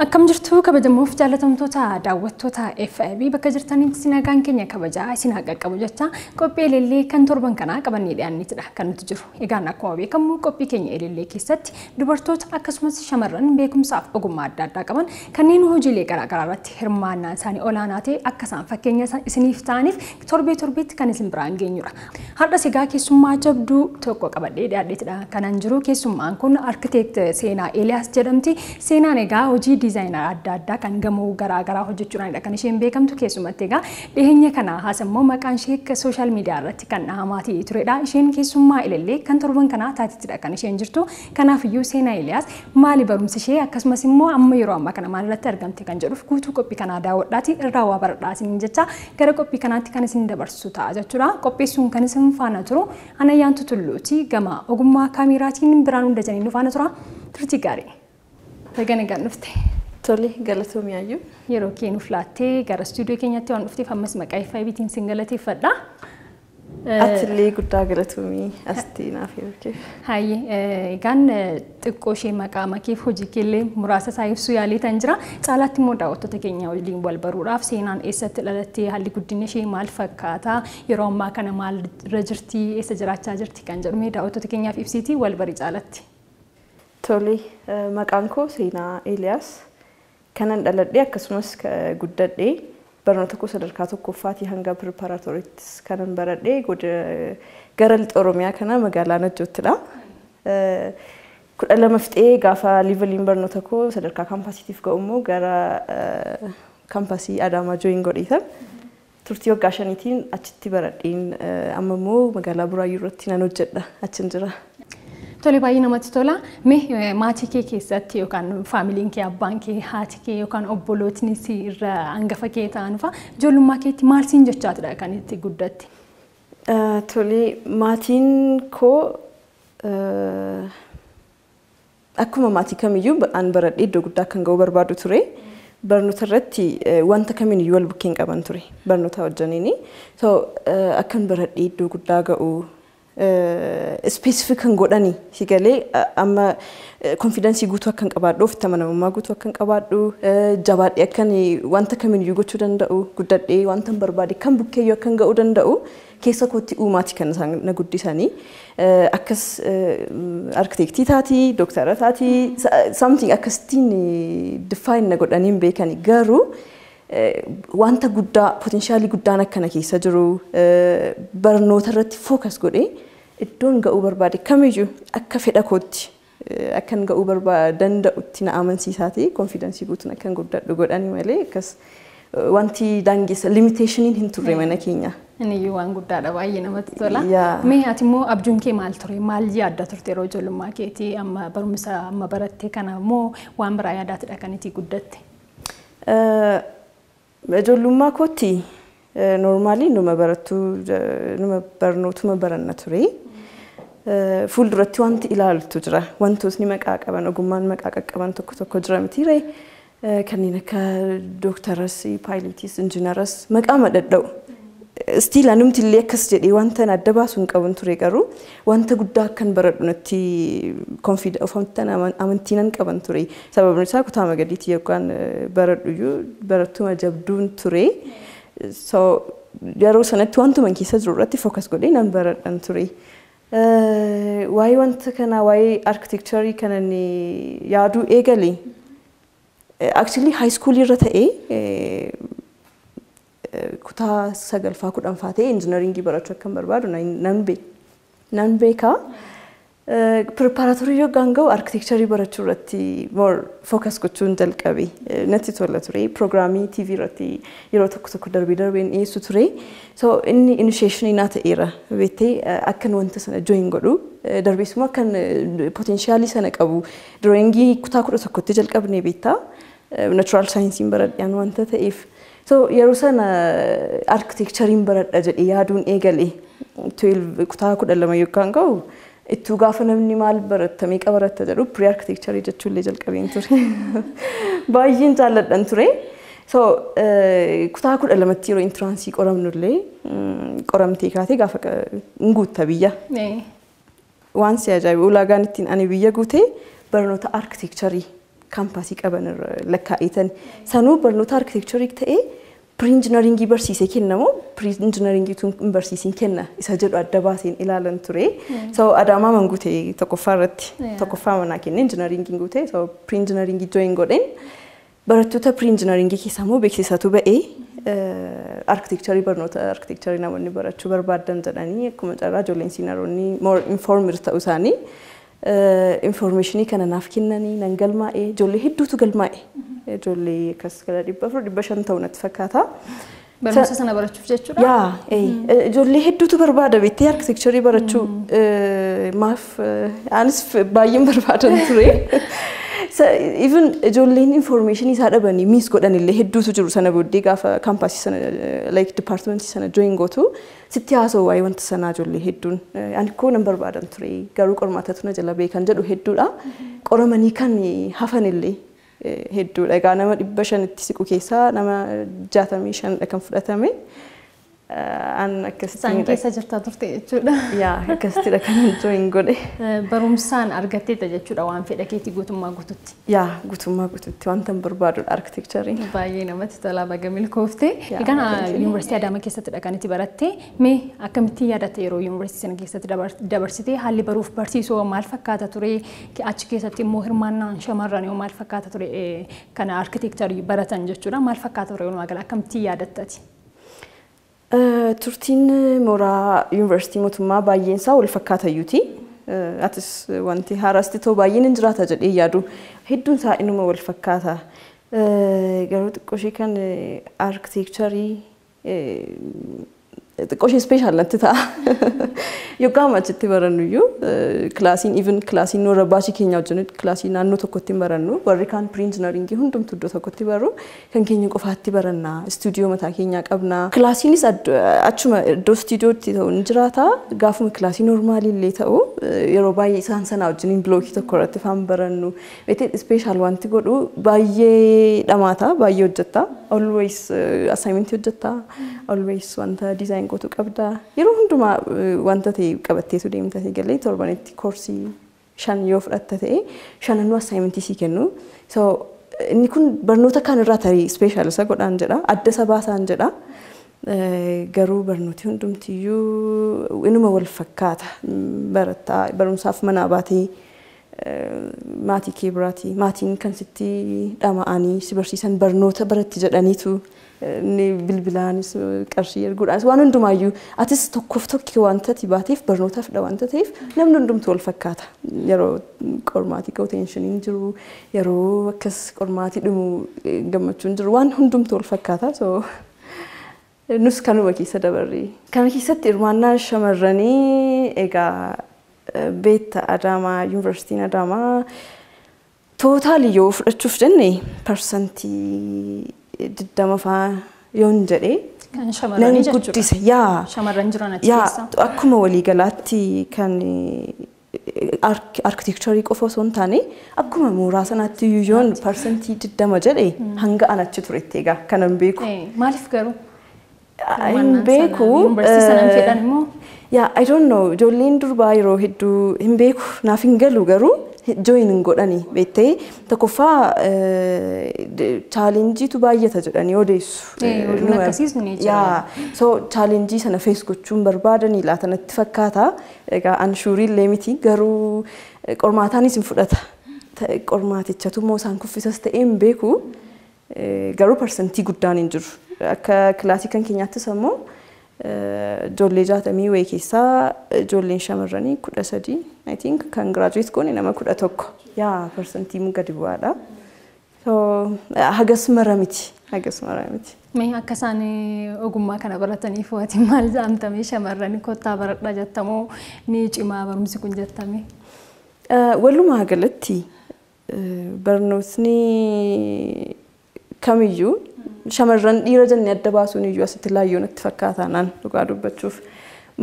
Akkam jirtu kabajamuuf jaalatamtoota daawwattoota FiB bakka jirtanitti sinagaan keenya kabajaa isin qaqqabu jecha qophii Elellee kan torban kanaa qabannee dhiyaannitidha kan nuti jiru. Egaan akkuma beekamu qophii keenya Elellee keessatti dubartoota akkasumas shamarran beekumsaaf ogummaa adda addaa qaban kanneen hojiilee garaagaraa irratti hirmaannaan isaanii olaanaa ta'e akka isaan fakkeenya isiniif ta'aniif torbeetti kan isin biraan geenyudha. Har'a sigaa keessummaa jabduu tokko qabadhee dhiyaadheetidha kanan jiru. Keessummaan kun arkitekti Seenaa Eliyaas jedhamti. Seenaan egaa hojii dizaayinaa adda addaa kan gamoo garaagaraa hojjechuudhaanidha kan isheen beekamtu. Keessumatti egaa dhiyeenya kana haasammoo maqaan ishee sooshaal miidiyaa irratti kan dhahamaatii turedha. Isheen keessummaa Elellee kan torban kanaa taatittidha kan isheen jirtu. Kanaafiyyuu Seenaa Eliyaas maali barumsi ishee akkasumas immoo amma yeroo ammaa kana maalirratti argamte kan jedhuuf guutuu qophii kanaa daawwadhaati irraa waa baradhaa isin jecha gara qophii kanaatti kan isin dabarsu ta'a jechuudha. Qopheessuun kan isin faana turu Anayyaantu Tulluuti gama ogummaa kaameraatiin biraan hunda janiin faana tura. Turtii gaarii. Ragana ganufte. Tole galatoomii ayyuu. Yeroo keenu filaattee gara stuudiyoo keenyatti waan dhufteef ammas maqaa FiBtiin sin galateeffadha. Atillee guddaa galatoomii astii naaf yeroo. Hayyee egaan xiqqoo ishee maqaa makeef hojii keellee muraasa isaa ibsuu yaalii tan jira. Caalaatti immoo daawwattoota keenya waliin wal baruudhaaf Seenaan eessatti dhalattee haalli guddina ishee maal fakkaata yeroo ammaa kana maal irra jirti eessa jiraachaa jirti kan jedhu daawwattoota keenyaaf ibsiitii wal barii caalatti. Tole maqaan koo Seenaa Eliyaas kanan dhaladhee akkasumas guddadhee barnoota koo sadarkaa tokkoffaatii hanga pireparaatooriittis kanan baradhee gara lixa Oromiyaa kana magaalaa Najjoottidha. 12 fixee gaafa liiveliin barnoota koo sadarkaa kaampaasiitiif ga'u immoo gara kaampaasii Adaamaa jooyin godheetan. Turtii waggaa 5tiin achitti baradheen amma immoo magaalaa Buraayyuu irratti nan hojjedha achin jira. Tole baay'ee namatti tola. Mee maatii kee keessatti yookaan faamiliin kee abbaan kee haati kee yookaan obbolootni si irra hangafa kee ta'an fa'a ijoollummaa keetti maal siin jechaatidha kan itti guddatte? Tole maatiin koo akkuma maatii kamiyyuu an baradhee iddoo guddaa kan ga'uu barbaadu ture. Barnoota irratti wanta kamiiniyyuu wal bukkeen qaban ture barnoota wajjiniini. Akkan baradhee iddoo guddaa ga'u specific kan godhani sigalee amma confidence guutuu akkan qabaadhu ofitti amanamummaa guutuu akkan qabaadhu jabaadhee akkan wanta kamiiniyyuu gochuu danda'u guddadhee wanta barbaade kan bukkeeyyuu akkan ga'uu danda'u keessa kootti uumaati kan isaan na guddisanii akkas arkitektii taatii dooktara taatii something akkasitiin define na godhaniin beekani garuu wanta guddaa potentiaalii guddaan akkana keessa jiru barnoota irratti focus godhee iddoon ga'uu barbaade kamiyyuu akka fedha kootti akkan ga'uu danda'utti na amansiisaati confidence guutuun akkan guddadhu godhani malee akkas wanti daangessa limitationin hin turre mana keenya. Inni waan guddaadha baay'ee namatti tola. Mee ati immoo abjuun kee maal ture? Maal yaadda turte yeroo ijoollummaa keetii amma barumsa amma baratte kana immoo waan biraa yaadaatidha kan itti guddatte? Ijoollummaa kootti normaalii numa barnootuma baranna ture. Fuulduratti wanti ilaaltu jira. Wantootni maqaa qaban ogummaan maqaa qaqqaban tokko jira mitiiree kanneen akka dooktaras, paayileetiis, injiinaras maqaa madadha'u. Stiil anumti illee akkas jedhee wanta adda baasuu hin qabu ture garuu wanta guddaa akkan baradhu natti amantiinan qaban ture. Sababni isaa kutaa magadiitii yookaan baradhuyyuu barattuma jabduun ture. Yeroo sanatti wantuma keessa jiru irratti focus godhee nan baradhan ture. Waa'ee wanta kanaa waa'ee architecturii kanan yaaduu eegale actually high school irra ta'ee kutaa 9ffaa 10ffaa ta'e injiinaringii barachuu akkan barbaadu nan beeka. Preparaatorii yookaan ga'u architecturii barachuu irratti more focus gochuun jalqabe natti tola ture. Proogiraamii TV irratti yeroo tokko darbeen dhiyeessu ture. Inni initiation naa ta'eera beektee akkan wanta sana join godhu darbeessuma akkan potentiaalii sana qabu drawingii kutaa 11tti jalqabnee beektaa natural science baradhaan wanta ta'eef. Yeroo sana architecturii baradha jedhee yaaduun eegale 12 kutaa 12 yookaan ga'u ittuu gaafa namni maal baratta meeqa baratta jedhu pre architecturii jechuullee jalqabeen ture. Baay'een jaalladhan ture. Kutaa 12tti yeroo intraansii qoramnullee qoramtee kaatee gaafa guutta biyya. Waan si ajaa'ibu ulaagaan ittiin ani biyya guutee barnoota architecturii kaampaasii qaban lakkaa'eetan sanuu barnoota arkitekcharii ta'ee pre-engineeringii barsiisee kennamoo pre-engineeringii tun barsiisiin kenna isa jedhu adda baaseen ilaalan ture. So Adaamaa mangute tokkoffaa irratti tokkoffaa manaa kenne engineeringii guute so pre-engineeringii join godheen barattoota pre-engineeringii keessaa immoo beeksisatu ba'ee arkitekcharii barnoota arkitekcharii namoonni barachuu barbaadan jedhanii akkuma carraa ijoolleen siinaroonni more informed ta'uu isaanii informationii kana naaf kennanii nan galmaa'ee ijoollee hedduutu galmaa'e. Ijoollee akkas gara 400-500 ta'u natti fakkaata. Barumsa sana barachuuf jechuudha? Yaa, ijoollee hedduutu barbaada beektee arkitekcharii barachuu maaf anis baay'een barbaadan ture. Even ijoolleen information isaa dhabanii miis godhan illee hedduutu jiru sana booddee gaafa kaampaasii sana like departmentii sana join gootu sitti haasa'u waa'ee wanta sanaa ijoollee hedduun ani koo nan barbaadan ture garuu qormaatatu na jala beekan jedhu hedduudha. Qoramanii kan hafan illee hedduudha. Egaa nama 500 itti siqu keessaa nama 65 kan fudhatame. An akkasitti keessa jirtaa turte jechuudha. Yaa akkasittidha kan join godhe. Barumsaan argatteeta jechuudha waan fedha keetii guutummaa guututti. Yaa guutummaa guututti wanta barbaadudha arkitekchariin. Baay'ee namatti tola baga milkoofte. Egaa yuunivarsiitii Adaamaa keessattidha kan itti baratte. Mee akkamitti yaadatte yeroo yuunivarsiitii sana keessatti dabarsite haalli baruuf barsiisuu maal fakkaata ture achi keessatti immoo hirmaannaan shamarran maal fakkaata ture kana arkitekcharii baratan jechuudha maal fakkaata ture walumaa gala akkamitti yaadattati? Turtiin mooraa yuunivarsiitii mootummaa baay'een isaa wal fakkaata iyyuuti. Atis wanti haaraasti ta'u baay'een hin jiraata jedhee yaadu. Hedduun isaa inuma wal fakkaata. Garuu xiqqoo ishee kan arkitekcharii xiqqoo ishee ispeeshaal natti ta'a. Yookaan achitti barannu iyyuu kilaasiin even kilaasiin noora baasii keenya wajjin kilaasii naannoo tokkotti hin barannu warri kaan pre-engineeringii hundumtu iddoo tokkotti baru kan keenya qofaatti baranna istuudiyoo mataa keenyaa qabna. Kilaasiinis achuma iddoo istuudiyootti ta'u ni jiraata gaafuma kilaasii noormaalii illee ta'u yeroo baay'ee isaan sanaa wajjin bilookii tokko irratti faan barannu. Beekte ispeeshaal wanti godhu baay'ee dhamaata baay'ee hojjetta always assignmentii hojjetta always wanta design gootu qabda yeroo hundumaa wanta ta'e qabatteetu deemta ta'e galee torbanitti koorsii 5 yoo fudhatta ta'e 5 assignmentii si kennu so inni kun barnoota kan irraa tarii special isa godhaan jedha adda isa baasaan jedha garuu barnooti hundumtiyyuu inuma wal fakkaata barataa barumsaaf mana baatee maatii kee biraati maatiin kan sitti dhama'anii si barsiisan barnoota baratti jedhaniitu ni bilbilaanis qarshii erguudhaanis waan hundumaayyuu atis tokkoof tokko wanta ati baateef barnootaaf dha wanta ta'eef namni hundumtu wal fakkaata yeroo qormaatii ka'u teenshiiniin jiru yeroo akkas qormaatii dhumu gammachuun jiru waan hundumtu wal fakkaata so nus kanuma keessa dabarre kana keessatti hirmaannaa shamarranii egaa beetta Adaamaa yuunivarsiitiin Adaamaa tootaalii yoo fudhachuuf jenne parsantii 20 faa yoon jedhee kan shamarranii jechuudha. Yaa shamarran jiran achi keessa. Akkuma waliigalaatti kan arkitekcharii qofa osoo hin taane akkuma mooraa sanaatti yoon parsantii 20 jedhee hanga an achi turetti egaa kanan beeku. Maaliif garuu? Hin beeku. Yuunivarsiitii sanaan fedhan immoo? Yaa I don't know ijoolleen durbaa yeroo hedduu hin beeku naaf hin galu garuu join hin godhani beektee tokkoffaa chaalenjiitu baay'ata jedhanii odeessu. Yaa so chaalenjii sana fees gochuun barbaadanii laatanatti fakkaata. Egaa anshuurii illee miti garuu qormaataanis hin fudhata. Qormaatichatu immoo isaan kuffisas ta'ee hin beeku garuu parsantii guddaan hin jiru. Akka kilaasii kan keenyaattis ammoo ijoollee 60 wayii keessaa ijoolleen shamarranii 13 I think kan graduate goone nama 11 yaa parsantii mun gadi bu'aadha. So hagas mara miti. Mee akka isaan ogummaa kana barataniif waati maal jaamtame shamarranii kottaa baradhaa jettamoo ni cimaa barumsi kun jettame? Walumaa galatti barnootni kamiyyuu shamarran dhiira jennee adda baasuun iyyuu asitti laayyoon itti fakkaataa naan dhugaa dubbachuuf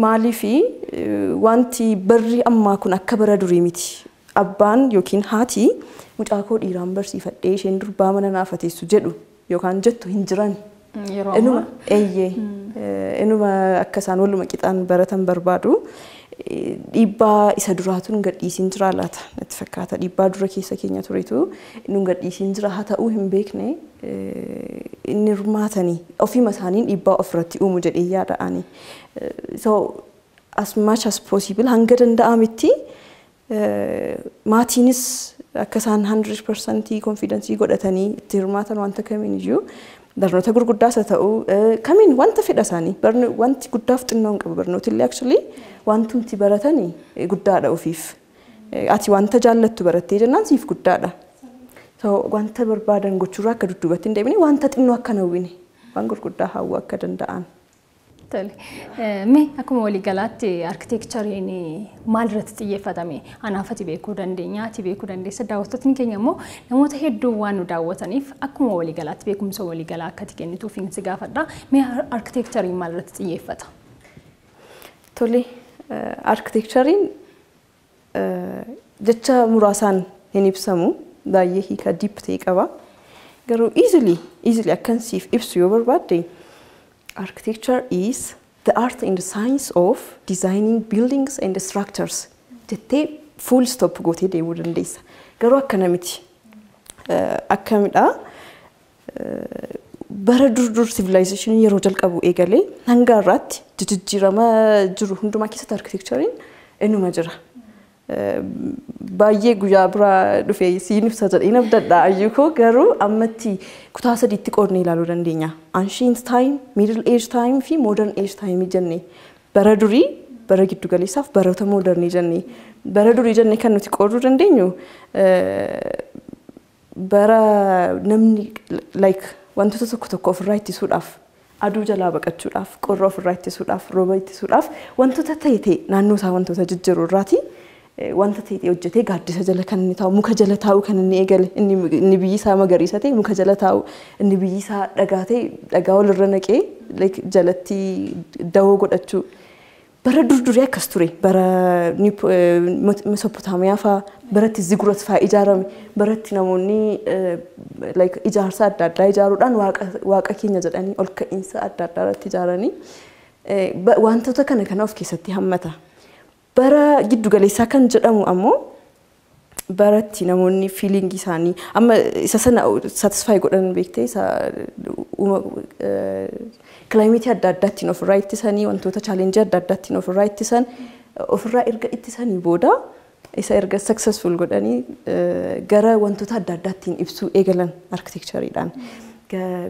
maaliifi wanti barri ammaa kun akka bara durii miti abbaan yookiin haati mucaa koo dhiiraan barsiifadhee isheen durbaa mana naafateessu jedhu yookaan jettu hin jiran inuma akka isaan waluma qixaan baratan barbaadu dhiibbaa isa duraatuun gadhiisiin jira laata natti fakkaata dhiibbaa dura keessa keenya turetu nuun gadhiisiin jira haa ta'uu hin beekne inni hirmaatanii ofiima isaaniin dhiibbaa ofirratti uumu jedhee yaada'ani. So as much as possible hanga danda'ametti maatiinis akka isaan 100% confidence godhatanii itti hirmaatan wanta kamiin iyyuu barnoota gurguddaas haa ta'u kamiin wanta fedha isaanii wanti guddaaf xinnoon qabu barnooti illee actually wantumti baratanii guddaadha ofiif ati wanta jaallattu barattee jennaan siif guddaadha. So wanta barbaadan gochuurraa akka dudduubatti hin deebine wanta xinnoo akka hawwine waan gurguddaa hawwuu akka danda'an. Mee akkuma waliigalaatti arkitekchariin maal irratti xiyyeeffatame anaafati beekuu dandeenya ati beekuu dandeessa daawwattoonni keenya immoo namoota hedduu waan nu daawwataniif akkuma waliigalaatti beekumsa waliigalaa akkati kennituuf hin si gaafadha. Mee arkitekchariin maal irratti xiyyeeffata? Tole arkitekchariin jecha muraasaan hin ibsamu baay'ee hiika deep ta'e qaba. Garuu easily akkan siif ibsu yoo barbaadde architecture is the art and the science of designing buildings and structures. Jettee full stop gootee deemuu dandeessa. Garuu akkana miti. Akkamidha? Bara dur civilization yeroo jalqabu eegalee hanga irratti jijjiirama jiru hundumaa keessatti architecturein inuma jira. Baay'ee guyyaa biraa dhufee siin ibsa jedhee nabdadha ayyuko garuu ammatti kutaa sadiitti qoodnee ilaaluu dandeenya. Ancient time, middle age time fi modern age time jennee. Bara durii, bara giddu galeessaaf baroota modernii jennee. Bara durii jennee kan nuti qooduu dandeenyu bara namni like wantoota tokko ofirraa ittisuudhaaf aduu jalaa baqachuudhaaf qorra ofirraa ittisuudhaaf rooba ittisuudhaaf wantoota ta'e naannoo isaa wantoota jijjiiruu irraati. Wanta ta'e hojjetee gaaddisa jala kan inni taa'u muka jala taa'u kan inni eegale inni biyyi isaa magariisa ta'e muka jala taa'u inni biyyi isaa dhagaa ta'e dhagaa walirra naqee jalatti dawoo godhachuu bara durdurii akkas ture bara Mesopotaamiyaa fa'aa baratti zigurat fa'aa ijaarame baratti namoonni ijaarsa adda addaa ijaaruudhaan waaqa keenya jedhanii ol ka'iinsa adda addaa irratti ijaaranii wantoota kana of keessatti hammata. Bara giddu galeessaa kan jedhamu ammoo baratti namoonni feeling isaanii amma isa sana satisfy godhan beektee isa climate adda addaatti ofirraa ittisanii wantoota challenge adda addaatti ofirraa ittisan ofirraa erga ittisanii booda isa erga successful godhanii gara wantoota adda addaatti ibsuu eegalan architectureidhaan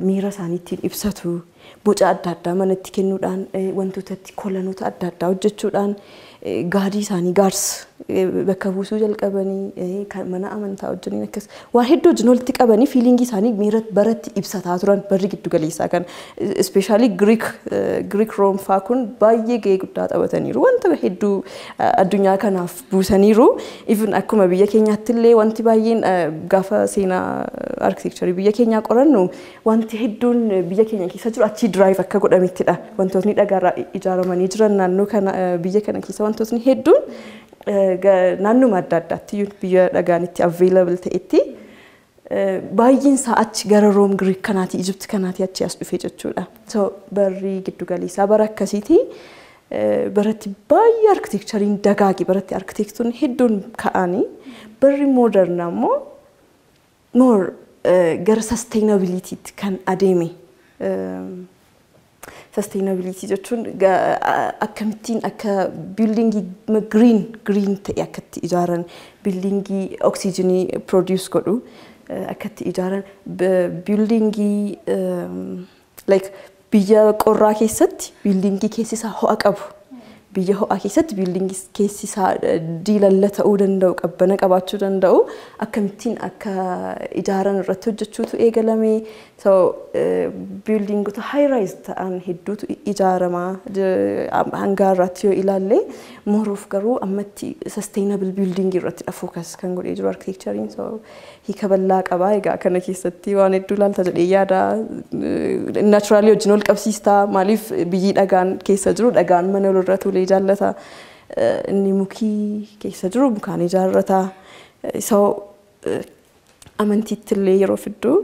miira isaaniitiin ibsatu boca adda addaa manatti kennuudhaan wantootatti kolanoota adda addaa hojjechuudhaan gaadii isaanii gaars bakka buusuu jalqabanii mana amantaa wajjiniin akkas waan hedduu wajjin walitti qabanii fiilingii isaanii miira baratti ibsataa turan barri giddu galeessaa kan especially Greek Rome fa'aa kun baay'ee gahee guddaa taphataniiru wanta hedduu addunyaa kanaaf buusaniiru even akkuma biyya keenyaatti illee wanti baay'een gaafa seenaa architecture biyya keenyaa qorannu wanti hedduun biyya keenya keessa jiru achi drive akka godhamettidha wantootni dhagaarraa ijaaramanii jiran naannoo kana biyya kana keessa wantootni hedduun naannuma adda addaatti biyya dhagaanitti available ta'etti baay'een isaa achi gara Room Greek kanaati Egypt kanaati achi as dhufee jechuudha. So barri giddu galeessaa bara akkasiiti baratti baay'ee architecturein dagaage baratti architectonni hedduun ka'anii barri modern ammoo more gara sustainability kan adeeme. Sustainability jechuun akkamittiin akka buildingii green ta'e akkatti ijaaran buildingii oxygenii produce godhu akkatti ijaaran buildingii like biyya qorraa keessatti buildingii keessi isaa ho'a qabu biyya ho'aa keessatti buildingii keessi isaa diilalla ta'uu danda'u qabbana qabaachuu danda'u akkamittiin akka ijaaran irratti hojjechuutu eegalame. So buildingota high rise ta'an hedduutu ijaarama hanga irratti yoo ilaalle more of garuu ammatti sustainable building irratti focus kan godhee jiru architecturein. So hiika bal'aa qaba egaa kana keessatti waan hedduu ilaalta jedhee yaada naturally wajjin wal qabsiistaa maaliif biyyi dhagaan keessa jiru dhagaan mana walirra tuulee jaallata inni mukii keessa jiru mukaan ijaarrata. So amantiitti illee yeroo fidduu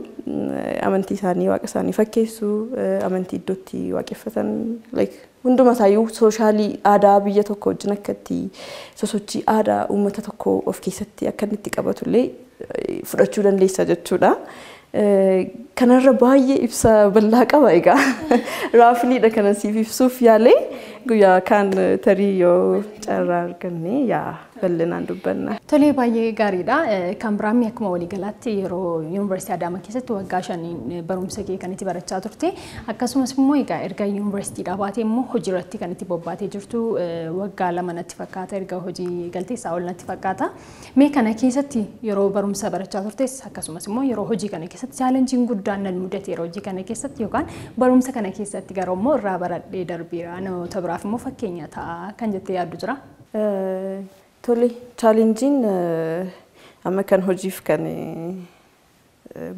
amantii isaanii waaqa isaanii fakkeessu amantii iddootti waaqeffatan like hunduma isaanii soshaalii aadaa biyya tokko wajjin akkatti sosochii aadaa uummata tokko of keessatti akka inni itti qabatullee fudhachuu dandeessa jechuudha. Kanarra baay'ee ibsa bal'aa qaba egaa raafiliidha kanan siif ibsuuf yaalee guyyaa kaan tarii yoo carraa arganne yaa bal'inaan dubbanna. Tolee baay'ee gaariidha. Kan biraamii akkuma waliigalaatti yeroo yuunivarsiitii Adaamaa keessatti waggaa 5 barumsa kee kan itti barachaa turte akkasumas immoo egaa erga yuunivarsiitiidhaa baatee immoo hojii irratti kan itti bobbaatee jirtu waggaa 2 natti fakkaata erga hojii galteessaa ol natti fakkaata. Mee kana keessatti yeroo barumsa barachaa turtes akkasumas immoo yeroo hojii kana keessatti chaalenjiin guddaan nan mudate yeroo hojii kana keessatti yookaan barumsa kana keessatti garuu immoo irraa baradhee darbeera namoota biraaf immoo fakkeenya ta'a kan jettee yaaddu jira. Tole chaalenjiin amma kan hojiif kan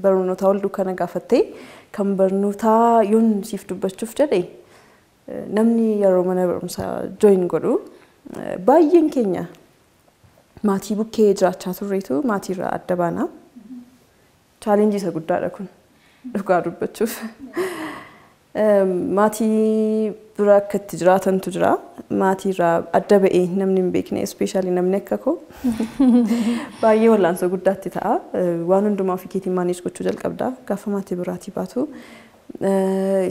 barnoota wal dukkana gaafattee kan barnootaa yoon siif dubbachuuf jedhe namni yeroo mana barumsaa join godhu baay'een keenya maatii bukkee jiraachaa turreetu maatiirraa adda baana. Chaalenjii isa guddaadha kun dhugaa dubbachuuf. Maatii bira akka itti jiraatantu jira. Maatiirraa adda ba'ee namni hin beekne especially namni akka koo baay'ee wal'aansoo guddaatti ta'a. Waan hundumaa ofii keetiin maaneej gochuu jalqabda. Gaafa maatii biraatii baatu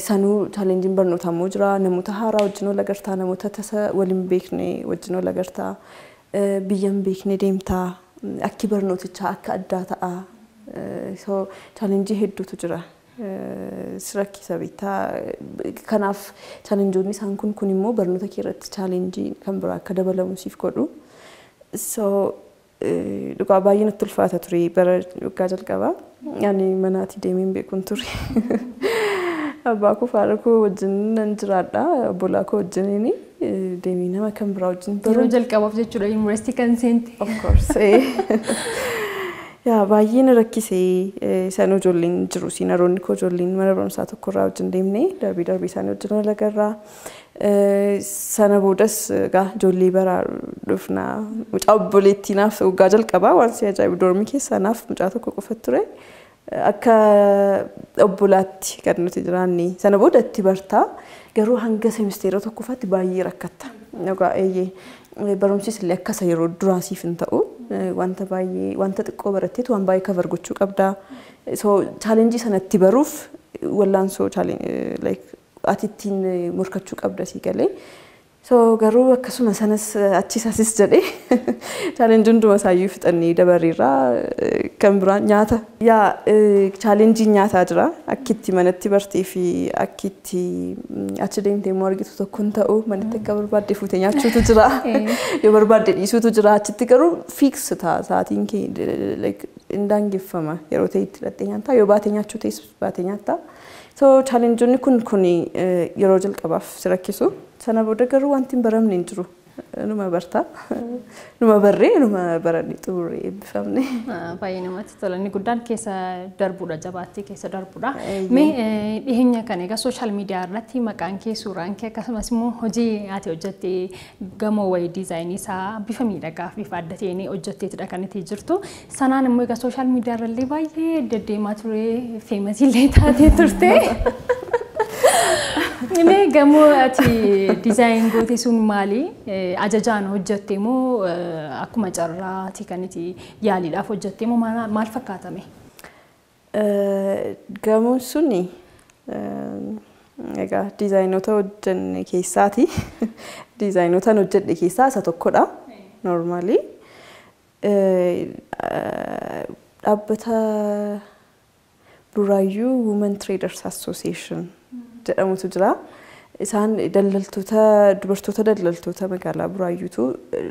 sanuu chaalenjiin barnootaa immoo jira. Namoota haaraa wajjin wal agartaa, namoota tasa waliin beekne wajjin wal agartaa, biyya hin beekne deemtaa, akki barnootichaa akka addaa ta'a. So chaalenjii hedduutu jira. Sirakkisa bitaa kanaaf chaalenjoonni isaan kun immoo barnoota kee irratti chaalenjii kan biraa akka dabalamu siif godhu. So dhugaa baay'ee natti ulfaata ture bara waggaa jalqabaa. Ani manaatii deemeen beekuun ture. Abbaa koo faara koo wajjin nan jiraadha. Obbolaa koo wajjiniin deemee nama kan biraa wajjin yeroo jalqabaaf jechuudha yuunivarsiitii kan seente. Of course. Yaa baay'ee na rakkisee san ijoolleen jiru siinaroonni koo ijoolleen mana barumsaa tokkorraa wajjin deemnee darbii isaanii wajjin wal agarraa. Sana boodas egaa ijoollee baraa dhufnaa mucaa obboleettiinaaf waggaa jalqabaa waan si ajaa'ibu doormii keessa naaf mucaa tokko qofa ture. Akka obbolaatti kan nuti jiraanne sana booda itti bartaa garuu hanga seemisteera tokkoffaatti baay'ee rakkatta. Egaa barumsis illee akkasa yeroo duraasiif hin ta'u. Wanta baay'ee wanta xiqqoo baratteetu waan baay'ee cover gochuu qabda. So chaalenjii sanatti baruuf wallaansoo like atittiin morkachuu qabda si galee. So garuu akkasuma sanas achis asis jedhee chaalenjii hunduma isaayyuu fixannee dabareerraa kan biraan nyaata. Yaa chaalenjiin nyaataa jira. Akkitti manatti bartee fi akkitti achi deemtee immoo argitu tokko hin ta'u manatti akka barbaadde fuutee nyaachuutu jira. Yoo barbaadde dhiisuutu jira. Achitti garuu fiix ta'a sa'aatiin kee like hin daangeffama yeroo ta'e itti hidhattee nyaata. Yoo baatee nyaachuu ta'es baatee nyaata. So chaalenjoonni kun yeroo jalqabaaf si rakkisu. Sana booda garuu wanti hin baramne hin jiru. Numa bartaa. Numa barree numa baranne xumurree eebbifamne. Baay'ee namatti tola. Inni guddaan keessa darbuudha jabaattee keessa darbuudha. Mee dhiyeenya kana egaa sooshaal miidiyaa irratti maqaan kee suuraan kee akkasumas immoo hojii ati hojjettee gamoo wayii diizaayinii isaa bifa miidhagaa fi bifa adda ta'een hojjetteetidha kan itti jirtu. Sanaan immoo egaa sooshaal miidiyaa irrallee baay'ee deddeemaa ture feemasii illee taatee turte. Mee gamoo ati diizaayin goote sun maali? Ajajaan hojjette moo akkuma carraati kan itti yaaliidhaaf hojjette moo maal fakkaatame? Gamoon suni egaa diizaayinoota hojjenne keessaati. Diizaayinotaan hojjedhe keessaa isa tokkodha. Normally. Dhaabbata Buraayyuu Women Traders Association jedhamutu jira. Isaan daldaltoota dubartoota daldaltoota magaalaa Buraayyuutu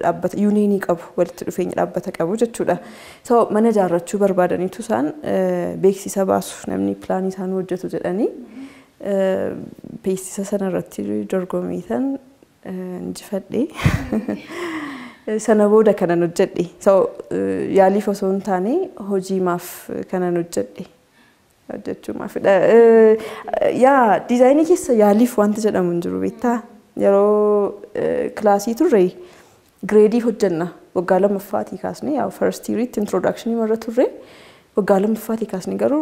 dhaabbata yuuniyinii qabu walitti dhufeenya dhaabbata qabu jechuudha. So mana ijaarrachuu barbaadaniitu isaan beeksisa baasu namni pilaanii isaan hojjetu jedhanii beeksisa sana irratti dorgomeetan injifadhee sana booda kanan hojjedhe. So yaaliif osoo hin taane hojiimaaf kanan hojjedhe. Hojjechuumaafidha. Yaa diizaayinii keessa yaaliif wanti jedhamu hin jiru beektaa. Yeroo kilaasii turre gireedii hojjenna. Waggaa lammaffaatii kaasnee yaa first yearitti introductionii warra turre waggaa lammaffaatii kaasnee garuu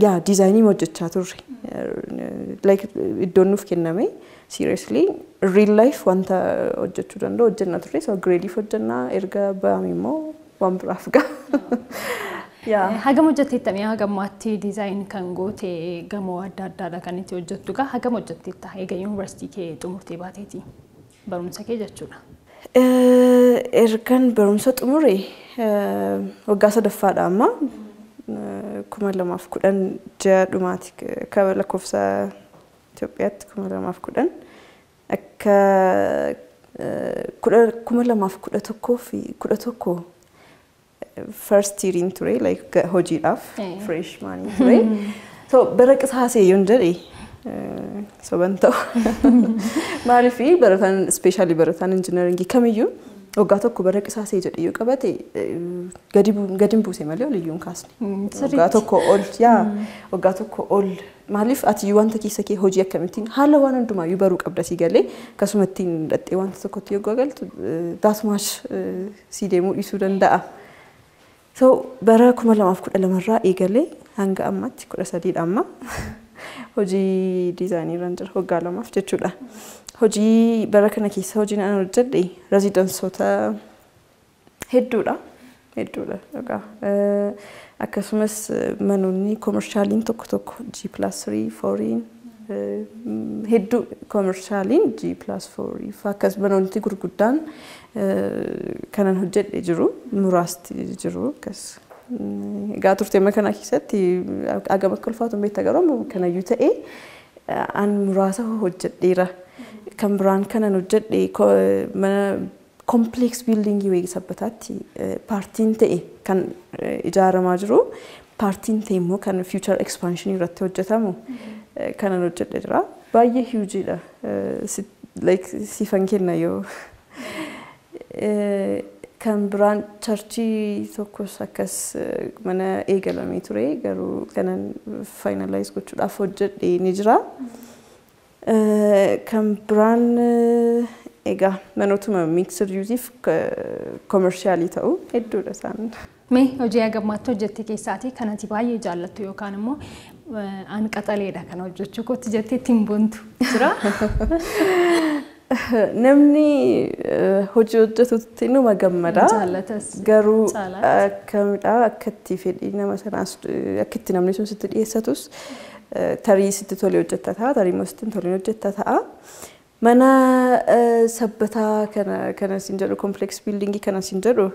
yaa diizaayinii hojjechaa turre. Like iddoon nuuf kenname seriously real life wanta hojjechuu danda'u hojjennaa turre. So grade hojjennaa erga ba'ame immoo waan biraaf ga'a. Hagam hojjetteettamee hagammaatti diizaayin kan goote gamoo adda addaadha kan itti hojjettu gaa hagam hojjetteetta eega yuunivarsiitii kee xumurtee baateeti barumsa kee jechuudha. Ergan barumsa xumure waggaa sadaffaadha amma 2010 dhumaati akka lakkoofsa Itoophiyaatti 2010 akka 2011 fi 11 first year in ture like hojiidhaaf freshman ture. So bara qisaasee yoon jedhe sobanta'u maaliifi barataan especially barataan engineering kamiyyuu waggaa tokko bara qisaasee jedhe yoo qabate gadi buuse malee oliyyuun kaasne waggaa tokko ol waggaa tokko ol maaliif ati wanta keessa kee hojii akkamittiin haala waan hundumayyuu baruu qabda si galee akkasumattiin dhattee wanta tokkotti yoo galtu that much si deemuu dhiisuu danda'a. So bara 2012 irraa eegalee hanga ammaatti 13 amma hojii diizaayinii irra jira waggaa lamaaf jechuudha. Hojii bara kana keessa hojiin ani hojjedhe rezidansota hedduudha. Akkasumas manoonni koomershaaliin tokko G+3 4 hedduu koomershaaliin G+4 akkas manoonni gurguddaan kanan hojjedhe jiru muraasti jiru akkas. Egaa turte kana keessatti agama akka ulfaatu beektaa garuu kanayyuu ta'ee an muraasa hojjedheera. Kan biraan kanan hojjedhe mana complex building wayii sabbataatti paartiin ta'e kan ijaaramaa jiru paartiin ta'e immoo kan future expansion irratti hojjetamu kanan hojjedhe jira. Baay'ee hugeedha. Like sifan kenna yoo kan biraan charchii tokkos akkas mana eegalamee ture garuu kanan finalize gochuudhaaf hojjedhe ni jira. Kan biraan egaa manootuma mixed useif commercially ta'u hedduudha isaan. Mee hojii hagammaatti hojjette keessaati kanati baay'ee jaallattu yookaan immoo an qaxaleedha kana hojjechuu kootti jettee ittiin boontu jira. Namni hojii hojjetutti numa gammada. Garuu akkamidha akkatti fedhii nama sanaas akkatti namni sun sitti dhiyeessatus tarii sitti tolee hojjetta ta'a tarii immoo sitti tolee hojjetta ta'a. Mana sabbataa kana siin jedhu complex building kana siin jedhu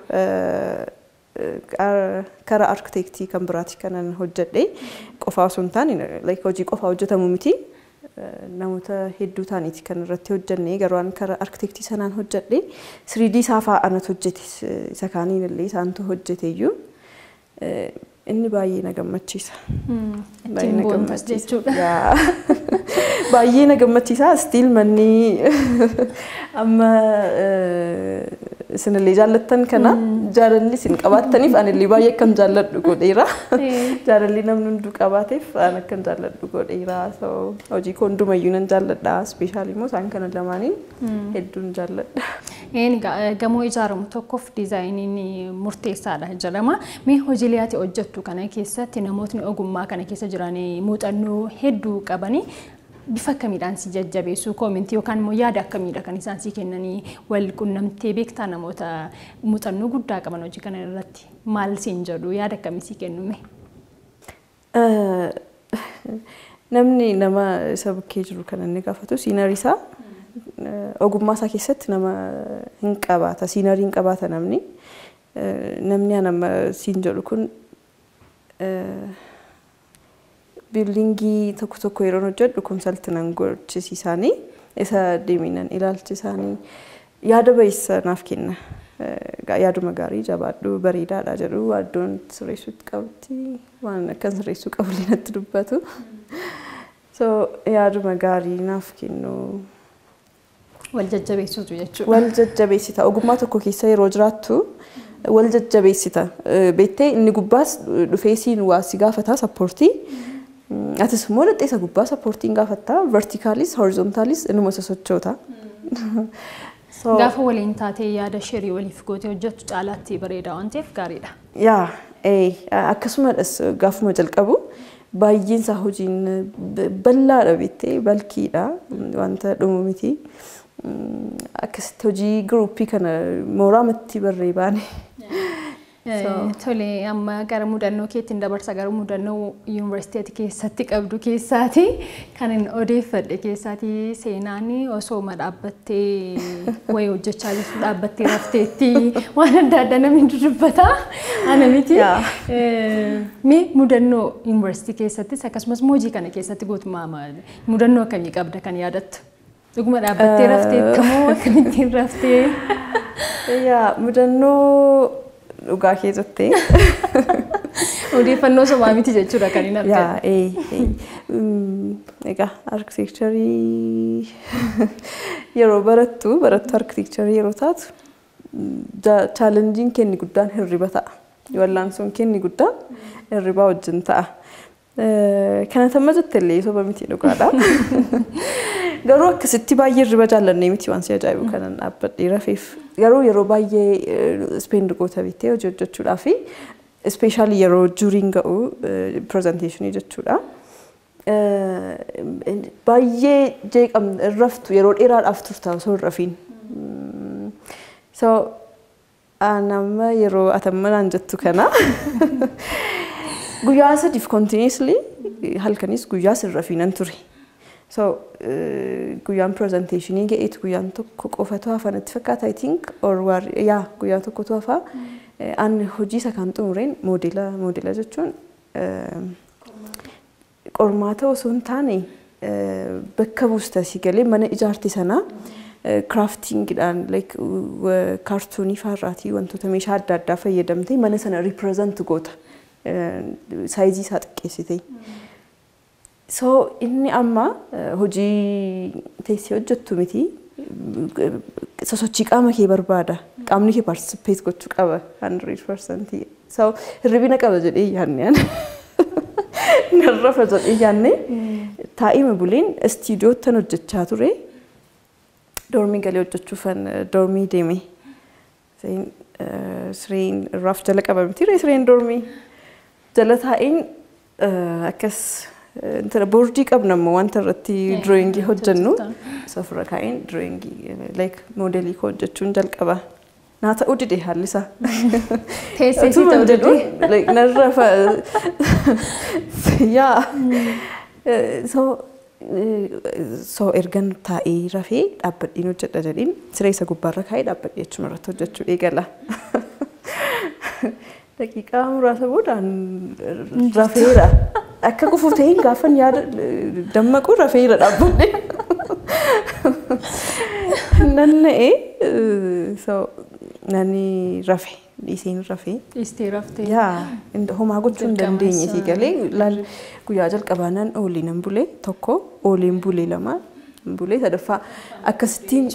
karaa arkitektii kan biraati kanan hojjedhe qofaa osoo hin taane like hojii qofaa hojjetamu miti. Namoota hedduu taaniiti kan irratti hojjenne garuu an karaa arkitektii sanaan hojjedhe 3D saafaa anatu hojjete isa kaaniin illee isaantu hojjeteeyyuu inni baay'ee na gammachiisa. Baay'ee na gammachiisa. Baay'ee na gammachiisa still manni amma isinillee jaallattan kana jaalalli isin qabaattaniif anillee baay'ee akkan jaalladhu godheera. Jaalalli namni hunduu qabaateef an akkan jaalladhu godheera. So hojii koo hundumayyuu nan jaalladha. Especially immoo isaan kana lamaaniin hedduun jaalladha. Gamoo ijaaramu tokkoof diizaayiniin murteessaadha jedhama. Mee hojiilee ati hojjettu kana keessatti namootni ogummaa kana keessa jiran muuxannoo hedduu qabanii bifa akkamiidhaan si jajjabeessu koomentii yookaan immoo yaada akkamiidha kan isaan si kennanii wal qunnamtee beektaa namoota muuxannoo guddaa qaban hojii kana irratti maal siin jedhu yaada akkamii si kennume? Namni nama isa bukkee jiru kan inni gaafatu siinarii isaa ogummaa isaa keessatti nama hin qabaata siinarii hin qabaata namni nama siin jedhu kun buildingii tokko yeroo hojjedhu konsaltinan gochisiisanii isa deeminan ilaalchisaanii yaada baay'isa naaf kenna. Yaaduma gaarii jabaadhu bareedaadha jedhu waaddoon sirreessuutti qabdi waan akkan sirreessuu qabu natti dubbatu. So yaaduma gaarii naaf kennu. Wal jajjabeessuutu jechuudha. Wal jajjabeessita ogummaa tokko keessa yeroo jiraattu wal jajjabeessita. Beektee inni gubbaas dhufee siin waa si gaafata sappoortii. Atis immoo dhadheessa gubbaa sappoortiin gaafatta vertikaalis horizontaalis inuma sosochoota. Gaafa waliin taatee yaada shirii waliif gootee hojjettu caalaatti bareeda waan ta'eef gaariidha. akkasumas gaafuma jalqabu baay'een isaa hojiin bal'aadha bittee balkiidha wanta dhumu miti. Akkasitti hojii giruuppii kana mooraamatti barree baane. Tole amma gara mudannoo keetiin dabarsa gara mudannoo yuunivarsiitii keessatti qabdu keessaati kan inni odeeffadhe keessaati seenaan osoo dhaabbattee wayii hojjechaa jirtu dhaabbattee rafteetti waan adda addaa namni dubbata ana miti. Mee mudannoo yuunivarsiitii keessattis akkasumas hojii kana keessatti gootummaa mudannoo akkamii qabda kan yaadattu? Dhuguma dhaabbattee rafteetta moo akkamittiin raftee? Mudannoo dhugaa keessatti odeeffannoo sobaa miti jechuudha kan hin argatu. Egaa arkitekcharii yeroo barattu arkitekcharii yeroo taatu chaalenjiin kenni guddaan hirriba ta'a. Wallaansoon kenni guddaan hirribaa wajjin ta'a. Kana tamma jettellee soba miti dhugaadha. Garuu akkasitti baay'ee hirriba jaallannee miti waan si ajaa'ibu kanan dhaabbadhee rafeef. Garuu yeroo baay'ee spend goota bittee hojii hojjechuudhaa fi especially yeroo juriin ga'u presentation jechuudha. Baay'ee jeeqamne raftu yeroo dheeraadhaaf turta osoo hin rafiin. So nama yeroo atammanaan jettu kana guyyaa sadiif continuously halkanis guyyaa sin rafiinan ture. So guyyaan presentationii ga'eetu guyyaan tokko qofatu hafanatti fakkaata I think or guyyaa tokkotu hafa. Ani hojii isa kan xumureen moodela jechuun qormaata osoo hin taane bakka buusta si galee mana ijaarti sana craftingidhaan like kaartoonii faarraatii wantoota meeshaa adda addaa fayyadamtee mana sana represent goota saayizii isaa xiqqeessitee. So inni amma hojii teessee hojjettu miti sosochii qaama kee barbaada. Qaamni kee participate gochuu qaba 100%. So hirribina qaba jedhee yaadne narrafa jedhee yaadne taa'ima buleen istiidiyootti hojjechaa ture. Dormii galee hojjechuufan dormii deeme. Sireen raaf jala qaba miti sireen dormii jala taa'een akkas boordii qabna ammoo wanta irratti drawingii hojjennu safra kaa'een drawingii like modelii koo hojjechuun jalqaba. Naa ta'uu dide haalli isaa. Teessisii ta'uu dide. Like narrafa so ergan taa'ee rafee dhaabbadhiin hojjedha jedhiin siree isa gubbaarra kaa'ee dhaabbadhee achuma irratti hojjechuu eegala. Daqiiqaa muraasa boodaan rafeera. Akka kufuuf ta'een gaafan yaada dammaquu rafeera dhaabbadhee. Nanna'ee so nani rafe dhiiseen rafee. Dhiistee raftee. Homaa gochuu hin dandeenye si galee guyyaa jalqabaa nan oolii nan bulee tokko ooleen bulee lama bulee sadaffaa akkasittiin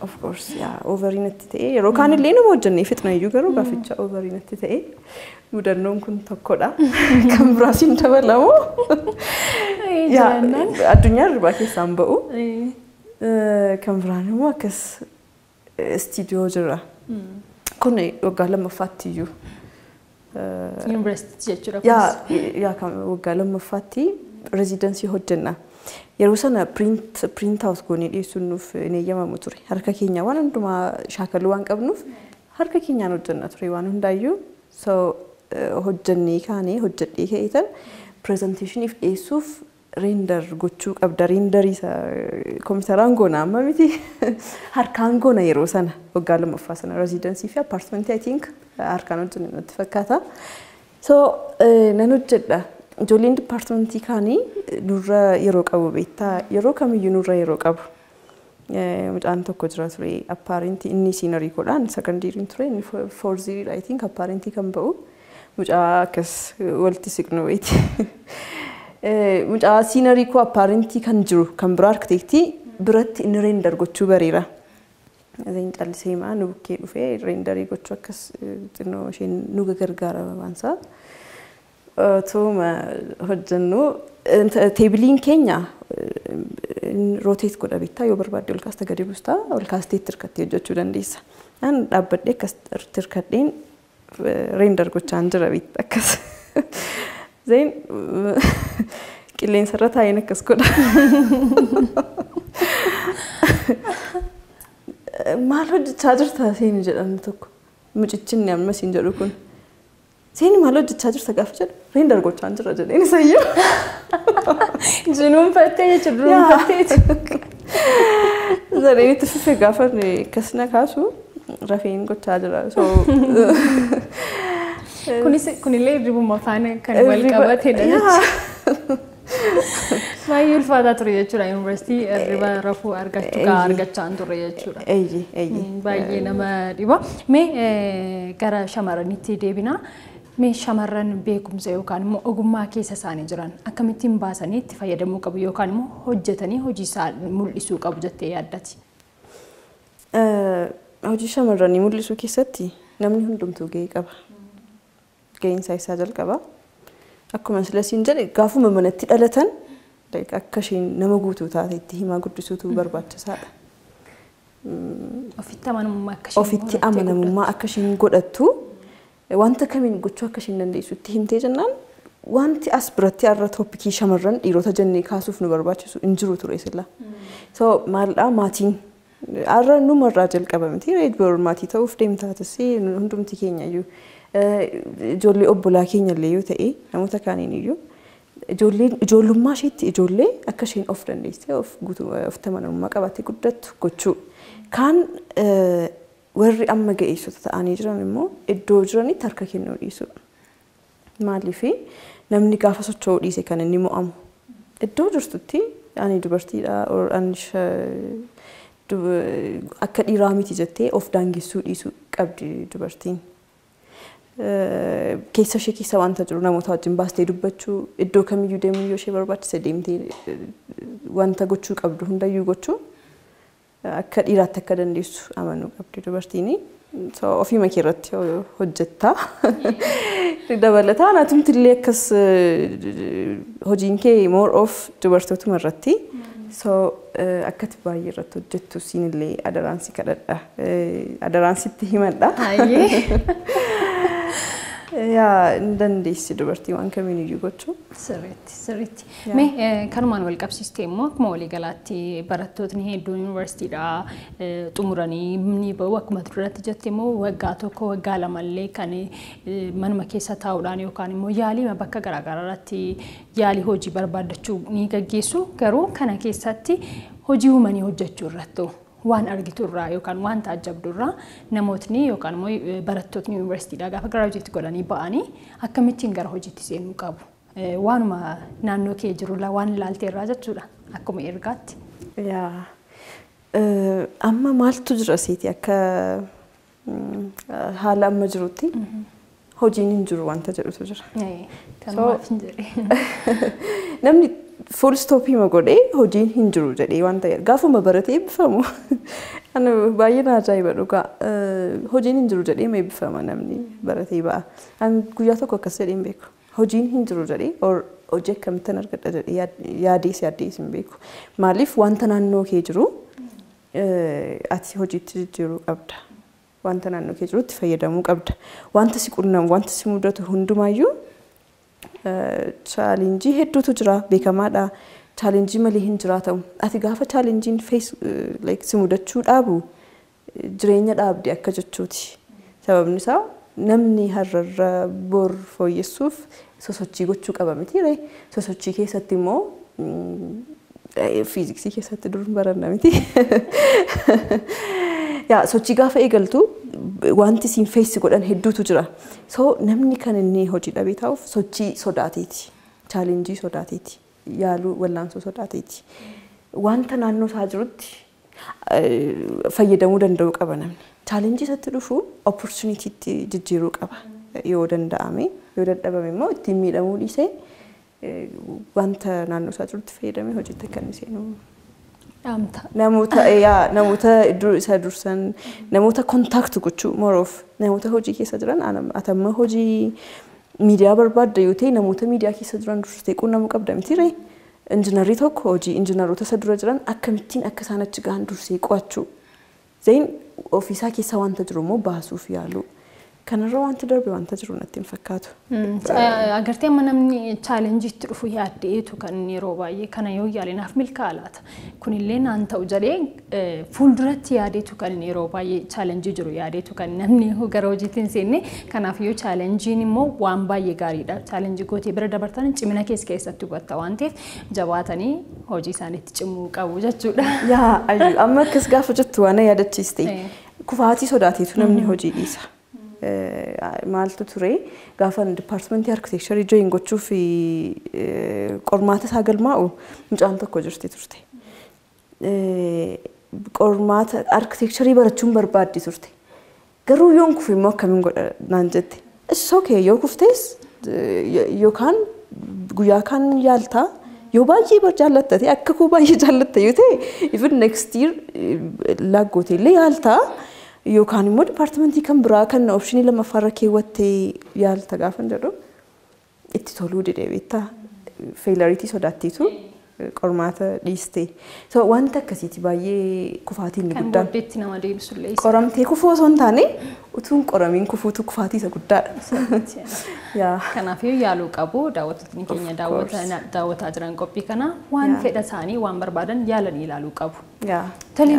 of course overii natti ta'e yeroo kaan illee nama hojjennee fixna iyyuu garuu gaaficha overii natti ta'e mudannoon kun tokkodha kan biraas hin dabalamu. Addunyaa hirribaa keessaan ba'u kan biraan immoo akkas istiidiyoo jira. Kun waggaa lammaffaatti iyyuu. Yuunivarsiitii jechuudha. Kan waggaa lammaffaatti reziidensii hojjenna. Yeroo sana print out goonee dhiyeessuun nuuf hin eeyyamamu ture. Harka keenya waan hundumaa shaakaluu waan qabnuuf harka keenyaan hojjenna ture waan hundaayyuu. So hojjennee kaanee hojjedhee ka'eetan presentationif dhiyeessuuf render gochuu qabda. Renderii isa kompiitaraan goona amma miti harkaan goona yeroo sana waggaa lammaffaa sana residensii fi apartmentii I think harkaan hojjenne natti fakkaata. So nan hojjedha. Ijoolleen departmentii kaanii nurra yeroo qabu beektaa yeroo kamiyyuu nurra yeroo qabu. Mucaan tokko jira ture apparentii inni siinerii godhaan secondarii ture inni fourzirii I think apparentii kan ba'u mucaa akkas walitti siqnu beekti. Mucaa siinerii koo apparentii kan jiru kan biraa arkitektii biratti inni render gochuu bareera. Azeen callisee maa nu bukkee dhufee renderii gochuu akkas xinnoo isheen nu gargaara waansaa. Tuma hojjennu teebiliin keenya roteet godha bittaa yoo barbaadde ol kaasta gadi buustaa ol kaasteetti hirkattee hojjechuu dandeessa. An dhaabbadhee akkas hirkadheen render gochaan jira bit akkas. Zain qilleensa irra taa'een akkas godha. Maal hojjechaa jirta Seenii jedhan tokko. Mucichinni amma siin jedhu kun. Seenii maal hojjechaa jirta gaafa jedhu render gochaan jira jedheen isayyuu. Jinuunfattee jechuudha dunuunfattee. Zareen itti fufee gaafa akkasina kaasu rafeen gochaa jira. Kunillee hirribuma faana kan wal qabatedha jechuudha. Baay'ee ulfaataa ture jechuudha yuunivarsiitii hirriba rafuu argachaa turre jechuudha. Baay'ee nama dhiba. Mee gara shamarranitti deebina. Mee shamarran beekumsa yookaan immoo ogummaa keessa isaanii jiran akkamittiin baasanii itti fayyadamuu qabu yookaan immoo hojjetanii hojii isaa mul'isuu qabu jettee yaaddati? Hojii shamarranii mul'isuu keessatti namni hundumtuu gahee qaba. Gaheen isaa jalqaba. Akkuma silasiin jedhe gaafuma manatti dhalatan akka isheen nama guutuu taate itti himaa guddisuutu barbaachisaadha. Ofitti amanamummaa akka isheen godhattu wanta kamiin gochuu akka isheen dandeessutti himtee jennaan wanti as biratti irra toopikii shamarran dhiirota jennee kaasuuf nu barbaachisu hin jiru ture sila. So maaldhaa maatiin arra numarraa jalqaba miti reedboor maatii ta'uuf deemtaatis hundumti keenya iyyuu ijoollee obbolaa keenya illee yoo ta'e namoota kaaniin iyyuu ijoollummaa isheetti ijoollee akka isheen of dandeessee of amanamummaa qabattee guddattu gochuu. Kaan warri amma ga'eessota ta'anii jiran immoo iddoo jiranitti harka kennuu dhiisu. Maaliif namni gaafa socho'uu dhiise kan inni mo'amu. Iddoo jirtutti ani dubartiidha akka dhiiraa miti jettee of daangessuu dhiisuu qabdi dubartiin. Keessa ishee keessa wanta jiru namoota wajjin baastee dubbachuu iddoo kamiyyuu deemuu yoo ishee barbaachise deemtee wanta gochuu qabdu hundayyuu gochuu akka dhiiraatti akka dandeessu amanuu qabdi dubartiini. Ofii makee irratti hojjettaa. Dabalataan atumti illee akkas hojiin kee more of dubartootuma irratti. Akkati baay'ee irratti hojjettu siinillee adaraansi kadhadha. Adaraansitti himadha. Yaa dandeessi dubartii waan kamiin iyyuu gochuu. Sirriitti. Mee kanumaan wal qabsiistee immoo akkuma walii galaatti barattootni hedduun yuunivarsiitiidhaa xumuranii ni bahu akkuma duratti jettee immoo waggaa tokko waggaa lamallee kan manuma keessa taa'uudhaan yookaan immoo yaalii bakka garaagaraatti yaalii hojii barbaadachuu ni gaggeessu garuu kana keessatti hojii uumanii hojjechuu irratti waan argitu irraa yookaan waan taajjabdu irraa namootni yookaan immoo barattootni yuunivarsiitiidhaa gaafa giraajuweetii godhanii ba'anii akkamittiin gara hojiitti seenuu qabu. Waanuma naannoo kee jirurraa waan ilaaltee irraa jechuudha akkuma ergaatti. Amma maaltu jira seeti akka haala amma jirutti hojiin hin jiru wanta jedhutu jira. Kanumaaf hin jedhee. Namni full stoppii ma godhee hojiin hin jiru jedhee waan ta'eef gaafuma baratee eebbifamu. Ani baay'ee na ajaa'iba dhugaa. Hojiin hin jiru jedhee ma eebbifama namni baratee ba'a. Ani guyyaa tokko akkas jedhee hin beeku. Hojiin hin jiru jedhee hojii akkamittan argadha jedhee yaadees hin beeku. Maaliif wanta naannoo kee jiru ati hojiitti jijjiiruu qabda. Wanta naannoo kee jirutti fayyadamuu qabda. Wanta si qunnamu wanta si mudatu hundumaayyuu chaalenjii hedduutu jira beekamaadha. Chaalenjii malee hin jiraatamu. Ati gaafa chaalenjiin si mudachuu dhaabu jireenya dhaabde akka jechuuti. Sababni isaa namni har'arra bor fooyyessuuf sosochii gochuu qaba miti. Sosochii keessatti immoo fiiziksii keessatti dur baranna miti. Sochii gaafa eegaltu wanti siin feessi godhan hedduutu jira. Namni kan inni hojii dhabee taa'uuf sochii sodaateeti. Chaalenjii sodaateeti. Yaaluu wallaansoo sodaateeti. Wanta naannoo isaa jirutti fayyadamuu danda'uu qaba namni. Chaalenjii isatti dhufu opportunitiitti jijjiiruu qaba. Yoo danda'ame yoo dadhabame immoo ittiin miidhamuu dhiisee wanta naannoo isaa jirutti fayyadamee hojiitti akka inni seenu. Namoota iddoo isa dursan namoota kontaakti gochuu more of namoota hojii keessa jiran atamma hojii miidiyaa barbaadda yoo ta'e namoota miidiyaa keessa jiran dursitee quunnamuu qabda miti. Injiinarii tokko hojii injiinaroota isa dura jiran akkamittiin akka isaan achi gahan dursee qo'achuu. Zayn ofiisaa keessa wanta jiru immoo baasuuf yaaluu. kanarra wanti darbe wanta jiru natti hin fakkaatu. Agartee amma namni chaalenjiitti dhufu yaaddeetu kan yeroo baay'ee kana yoo yaalinaaf milkaa'aa laata. Kunillee naan ta'u jedhee fuulduratti yaadeetu kan yeroo baay'ee chaalenjii jiru yaadeetu kan namni gara hojiitti hin seenne. Kanaaf yoo chaalenjiin immoo waan baay'ee gaariidha. Chaalenjii gootee bira dabartan cimina keessatti hubatta waan ta'eef jabaatanii hojii isaaniitti cimuu qabu jechuudha. Yaa amma akkas gaafa jettu waan yaadachiiste kufaatii sodaateetu namni hojii dhiisa. Maaltu ture gaafa dipaartimentii arkitekcharii join gochuuf qormaata isaa galmaa'u mucaan tokko jirti turte. Qormaata arkitekcharii barachuun barbaaddi turte. Garuu yoon kufe immoo akkamiin godha naan jette. Isokee yoo kuftees yookaan guyyaa kaan yaaltaa yoo baay'ee jaallatte akka koo baay'ee jaallatte yoo ta'e even next year laggoote illee yaaltaa. Yookaan immoo dipaartimentii kan biraa kan opshinii lammaffaarra keewwattee yaalta gaafa jedhu itti toluu didee beektaa feelariitii sodaattiitu qormaata dhiiste. So wanta akkasiiti baay'ee kufaatiin ni guddaan. Kan booddeetti nama deebisullee. Qoramtee kufuu osoo hin taane utuun qoramiin kufuutu kufaatii isa guddaadha. Kanaaf yaaluu qabu daawwattoonni keenya daawwataa jiran qophii kana waan fedha isaanii waan barbaadan yaalanii ilaaluu qabu. Tole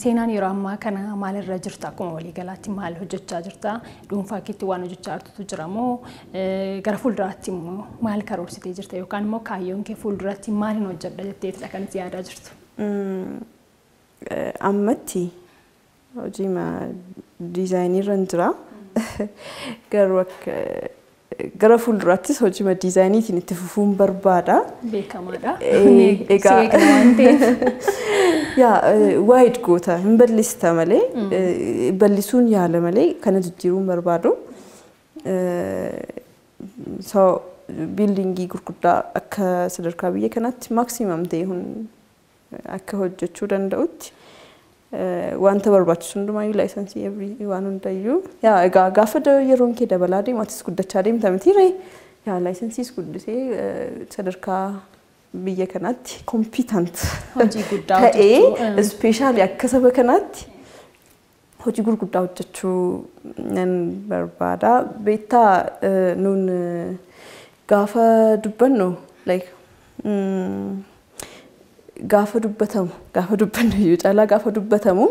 seenaan yeroo ammaa kana maalirra jirta akkuma waliigalaatti maal hojjechaa jirta dhuunfaa keetti waan hojjechaa jirtu jira moo gara fuulduraatti immoo maal karoorsitee jirta yookaan immoo kaayyoon kee fuulduratti maaliin hojjedha jetteetidha kan itti yaadaa jirtu? Ammatti hojii diizaayinii irra jira. Garuu akka gara fuulduraattis hojii diizaayiniitiin itti fufuun barbaada. Beekamaadha. Egaa waayid goota hin bal'ista malee bal'isuun yaala malee kana jijjiiruun barbaadu. So biildingii gurguddaa akka sadarkaa biyya kanaatti maksimam ta'e akka hojjechuu danda'utti wanta barbaachisu hundumayyuu laayisansii waan hundayyuu egaa gaafa yeroon kee dabalaa deemu atis guddachaa deemta mitiiree laayisansiis guddisee sadarkaa biyya kanaatti kompiitant hojii guddaa ta'ee ispeeshaalii akka saba kanaatti hojii gurguddaa hojjechuu nan barbaada. Beektaa nuun gaafa dubbannu gaafa dubbannu iyyuu caalaa gaafa dubbatamu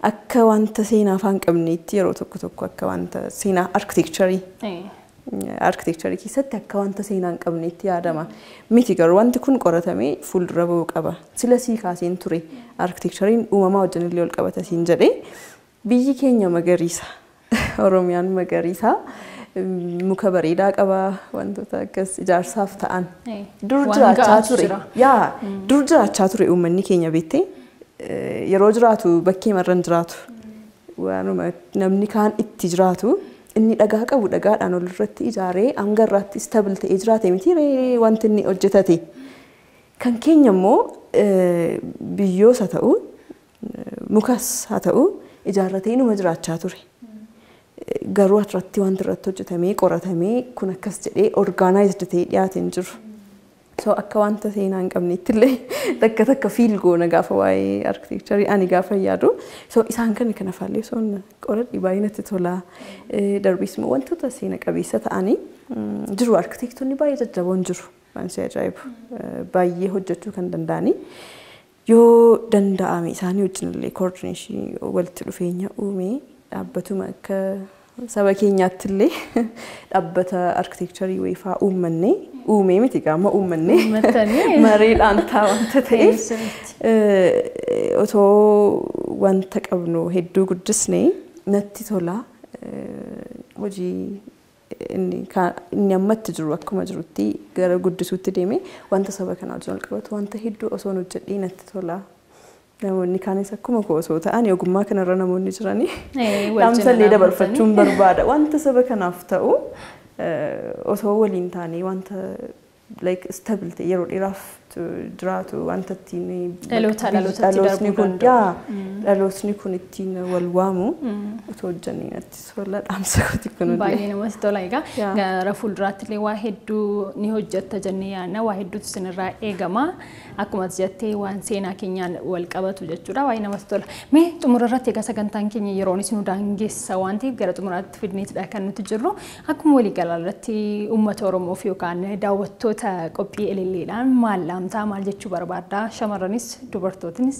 akka wanta seenaa afaan qabneetti yeroo tokko akka wanta seenaa arkitekcharii keessatti akka wanta seenaa hin qabneetti yaadama. Miti garuu wanti kun qoratamee fuuldura bahuu qaba. Sila sii kaaseen ture arkitekchariin uumamaa wajjin illee ol qabata siin jedhee biyyi keenya magariisa Oromiyaan magariisa. Muka bareedaa qaba wantoota akkas ijaarsaaf ta'an dur jiraachaa ture uummanni keenya beektee yeroo jiraatu bakkee marran jiraatu waanuma namni kaan itti jiraatu inni dhagaa qabu dhagaadhaan olirratti ijaaree hanga irraatti stabil ta'ee jiraate miti wanti inni hojjetate kan keenya immoo biyyoos haa ta'u mukas haa ta'u ijaarratee inuma jiraachaa ture. Garuu irratti wanti irratti hojjetamee qoratamee kun akkas jedhee orgaanaayizd ta'ee dhiyaate hin jiru. So akka wanta seenaa hin qabneetti illee takka fiil goona gaafa waa'ee arkitekcharii ani gaafa yaadu. So isaan kana faallee osoo qoradhi baay'inatti tola. Darbiis immoo wantoota seena qabeessa ta'anii jiru arkitektoonni baay'ee jajjaboon jiru. Waan si ajaa'ibu baay'ee hojjechuu kan danda'anii yoo danda'ame isaanii wajjin illee koordineeshinii walitti dhufeenya uumee dhaabbatuma akka saba keenyaatti illee dhaabbata arkitekcharii wayifaa uumee miti gaama uummanne mareedhaan wanta ta'eef otoo wanta qabnu hedduu guddisnee natti tola. Hojii inni ammatti jiru akkuma jirutti gara guddisuutti deemee wanta saba kanaa wajjin ol qabatu wanta hedduu osoo hojjedhee natti tola. Namoonni kaanis akkuma osoo ta'an ogummaa kanarra namoonni jiranii dhaamsallee dabarfachuun barbaada. Wanta saba kanaaf ta'u osoo waliin taanee wanta like stable ta'e yeroo dheeraaf jiraatu wanta ittiin dhalootatti dhalootni kun ittiin wal waamu otoo hojjannee natti tola dhaamsa kooti kun baay'ee namatti tola egaa gara fuulduraatti illee waa hedduu ni hojjetta jennee yaadna waa hedduutu isinirraa eegama akkuma jettee waan seenaa keenyaan wal qabatu jechuudha baay'ee namatti tola mee xumura irratti egaa sagantaan keenya yeroonis nu daangeessa waan ta'eef gara xumuraatti fidneetidha kan nuti jirru akkuma waliigalaa irratti uummata Oromoof yookaan daawwattoota qophii elelleedhaan maal laamtaa maal jechuu barbaadda shamarranis dubartootinis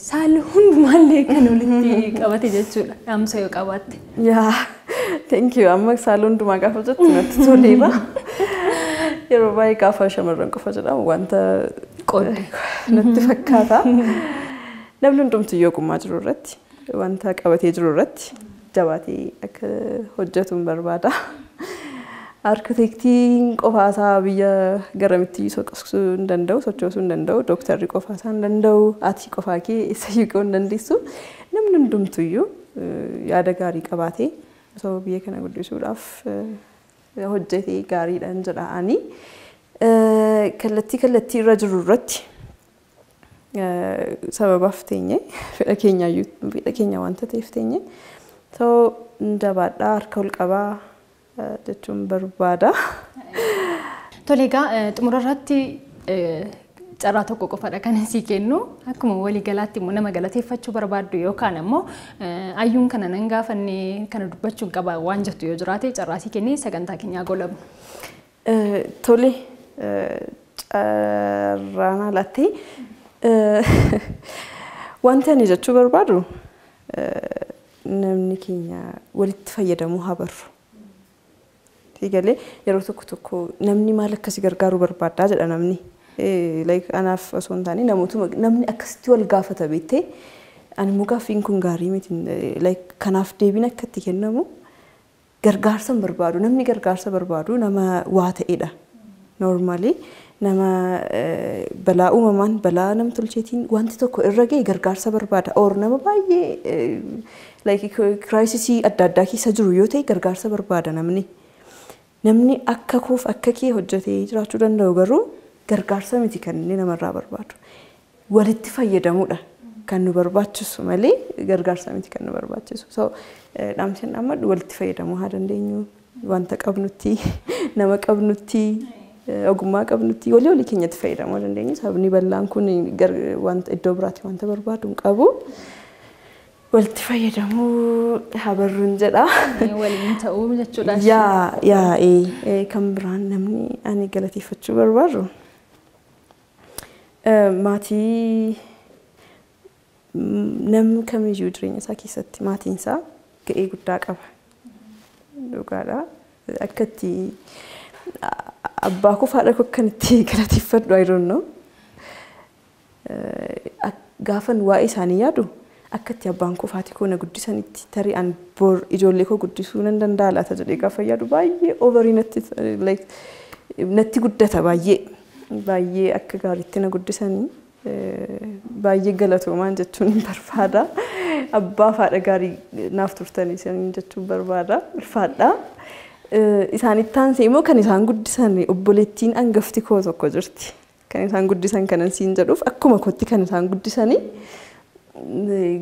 saal hundumaallee kan walitti qabate jechuudha dhaamsa yoo qabaatte. Yaa thank you amma saal hundumaa gaafa jettu natti toleera. Yeroo baay'ee gaafa shamarran qofa jedhamu wanta qoodde natti fakkaata. Namni hundumtuu yoo qummaa jiru irratti wanta qabatee jiru irratti jabaatee akka hojjetuun barbaada. Arkitektiin qofaasaa biyya garamitti soqsuu hin danda'u sochoosuu hin danda'u dooktarri qofaasaa hin danda'u ati qofaa kee isa hiikuu hin dandeessu namni hundumtuyyuu yaada gaarii qabaatee osoo biyya kana guddisuudhaaf hojjetee gaariidhaan jedhaanii kallattii irra jiru irratti sababaaf teenye fedha keenya wanta ta'eef teenye ta'uu jabaadhaa harka ol qabaa jechuun barbaada. Tole egaa xumura irratti carraa tokko qofadha kan sii kennu akkuma waliigalaatti immoo nama galateeffachuu barbaaddu yookaan ammoo ayyuun kana nan gaafannee kana dubbachuun qaba waan jettu yoo jiraate carraa sii kennee sagantaa keenyaa golabu. Tole carraan alatti wanti ani jechuu barbaadu namni keenya walitti fayyadamuu haa barru. Egalee yeroo tokko namni maal akkasii gargaaruu barbaadaa jedha namni like anaaf osoo hin taane namni akkasitti wal gaafata beektee ani mugaaffiin kun gaarii miti like kanaaf deebiin akka itti kennamu gargaarsa barbaadu namni gargaarsa barbaadu nama waa ta'edha normally nama balaa uumamaan balaa nam tolcheetiin wanti tokko irra ga'e gargaarsa barbaada or nama baay'ee like crisis adda addaa keessa jiru yoo ta'e gargaarsa barbaada namni akka koof akka kee hojjetee jiraachuu danda'u garuu gargaarsa miti kan inni namarraa barbaadu walitti fayyadamuudha kan nu barbaachisu malee gargaarsa miti kan nu barbaachisu so dhaamseen amma walitti fayyadamuu haa dandeenyu wanta qabnutti nama qabnutti ogummaa qabnutti walii keenyatti fayyadamuu dandeenyu sabni bal'aan kun wanta iddoo biraatti wanta barbaadu hin qabu. Walitti fayyadamuu habarruun jedha. Waliin ta'uu jechuudha. Yaa kan biraan namni ani galateeffachuu barbaadu. Maatii namni kamiyyuu jireenya isaa keessatti maatiin isaa ga'ee guddaa qaba. Dhugaadha. Akka itti abbaa koo haadha koo akkan itti galateeffadhu I don't know. Gaafan waa'ee isaanii yaadu. Akkatti abbaan koo haati koo na guddisanitti tarii an bor ijoollee koo guddisuu nan danda'a laata jedhee gaafa yaadu baay'ee overii natti guddata baay'ee akka gaariitti na guddisanii baay'ee galatoomaan jechuun barbaada. Abbaa haadha gaarii naaf turtanii jechuun barbaada. Ulfaadha. Isaanitti aansee immoo kan isaan guddisan obboleettiin hangafti koo tokko jirti. Kan isaan guddisan kanan siin jedhuuf akkuma kootti kan isaan guddisanii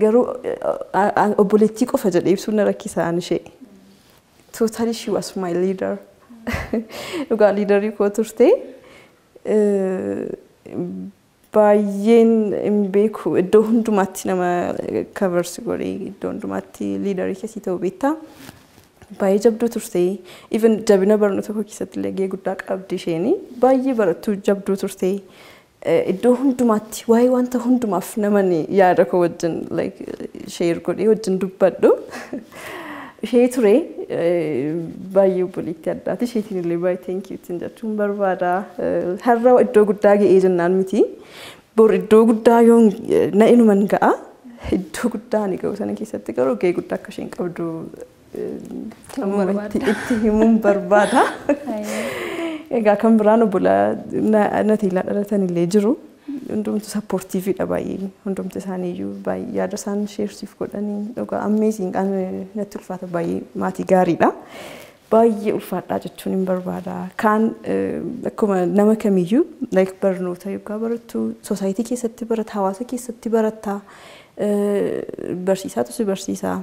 garuu obboleettii qofa jedhee ibsuun na rakkisaan ishee. Totally she was my leader. Dhugaa liidarii koo turte. Baay'een hin beeku iddoo hundumaatti nama kabarsi godhee iddoo hundumaatti liidarii keessii ta'uu beektaa. Baay'ee jabduu turte. Even jabina barnoota koo keessatti illee gahee guddaa qabdi isheen. Baay'ee barattuu jabduu turte. Iddoo hundumaatti waa'ee wanta hundumaaf namni yaada koo wajjin like share godhee wajjin dubbadhu. Ishee ture baay'ee obboleettii addaati. Isheetiin illee baay'ee thank you jechuun barbaada. Har'a iddoo guddaa ga'ee jennaan miti. Bor iddoo guddaa yoo na inuman ga'a. Iddoo guddaa ani ga'u sana keessatti garuu gahee guddaa akka isheen qabdu itti himuun barbaada. Egaa kan biraan obbolaa natiilaa dhalatan illee jiru. Hundumtu supportiividha baay'ee. Hundumtu isaaniiyyuu baay'ee yaada isaan sheersiif godhanii dhugaa amazing natti ulfaata baay'ee maatii gaariidha. baay'ee ulfaadhaa jechuun hin barbaada. Kaan akkuma nama kamiyyuu like barnoota yookaan barattu society keessatti baratta, hawaasa keessatti baratta, barsiisaatu si barsiisa.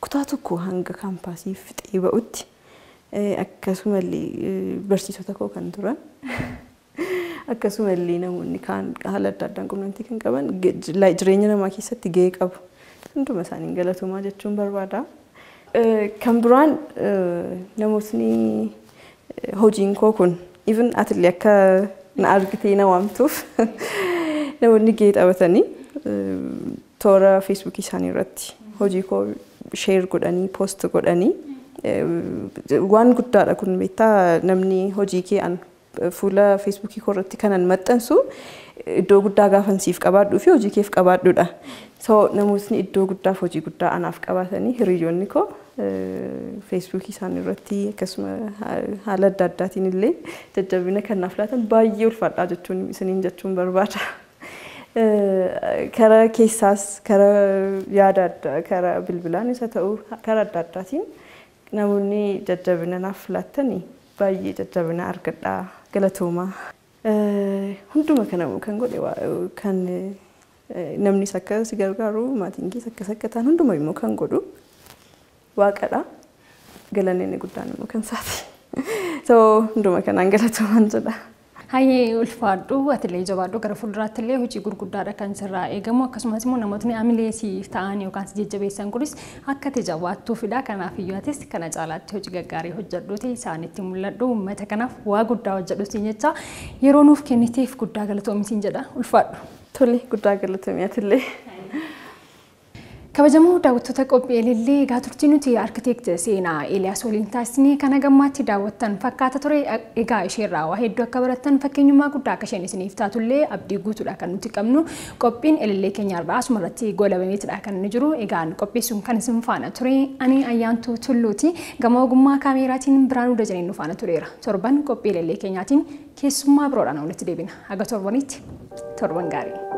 Kutaa tokko hanga kaampaasii fixee ba'utti akkasumallee barsiisota koo kan turan akkasumallee namoonni kaan haala adda addaan quunnamtii kan qaban jireenya namaa keessatti gahee qabu. Hunduma isaanii galatooma jechuun barbaada. Kan biraan namootni hojiin koo kun even atillee akka na argitee na waamtuuf namoonni gahee taphatanii toora feesbuukii isaanii irratti hojii koo share godhanii post godhanii waan guddaadha kun beektaa namni hojii kee an fuula feesbuukii koo irratti kanan maxxansu iddoo guddaa gaafansiif qabaadhuu fi hojii keef qabaadhuudha. So namootni iddoo guddaaf hojii guddaa anaaf qabaatanii hiriyoonni koo feesbuukii isaanii irratti akkasuma haala adda addaatiin illee jajjabina kan naaf laatan baay'ee ulfaadhaa jechuun isiniin jechuun barbaada. Karaa keessaas karaa yaada addaa karaa bilbilaan isa ta'u karaa adda addaatiin namoonni jajjabina naaf laatanii baay'ee jajjabina argadhaa galatooma. Hunduma kana kan godhe kan namni akka si gargaaru maatiin keessa akka ta'an hunduma immoo kan godhu waaqadha. Galanni guddaan immoo kan isaati. So hunduma kanaan galatoomaan jedha. Hayyee ulfaadhu atilee jabaadhu gara fuulduraatti illee hojii gurguddaadha kan sirraa eegamu akkasumas immoo namootni amileesiif ta'an yookaan si jajjabeessan kunis akka jabaattuufidha. Kanaaf iyyuu atis kana caalaatti hojii gaggaarii hojjedhuuti isaanitti mul'adhu uummata kanaaf waa guddaa hojjedhuutiin jecha yeroo nuuf kenniteef guddaa galatoomisiin jedha ulfaadhu. Tole guddaa galatoomii atillee. Kabajamoo daawwattoota qophii Elellee egaa turtii nuti arkitekti Seenaa Eliyaas waliin taasisnee kana gammaatti daawwattan fakkaata ture. Egaa isheerraa waa hedduu akka barattan fakkeenyummaa guddaa akka isheen isiniif taatullee abdii guutuudha kan nuti qabnu. Qophiin Elellee keenyarraa asumarratti goolabameetidha kan inni jiru. Egaan qopheessuun kan isin faana ture ani Ayyaantuu Tulluuti. Gama ogummaa kaameraatiin Biraanuu Dajaneen nu faana tureera. Torban qophii Elellee keenyaatiin keessummaa biroodhaan walitti deebina. Haga torbanitti torban gaarii.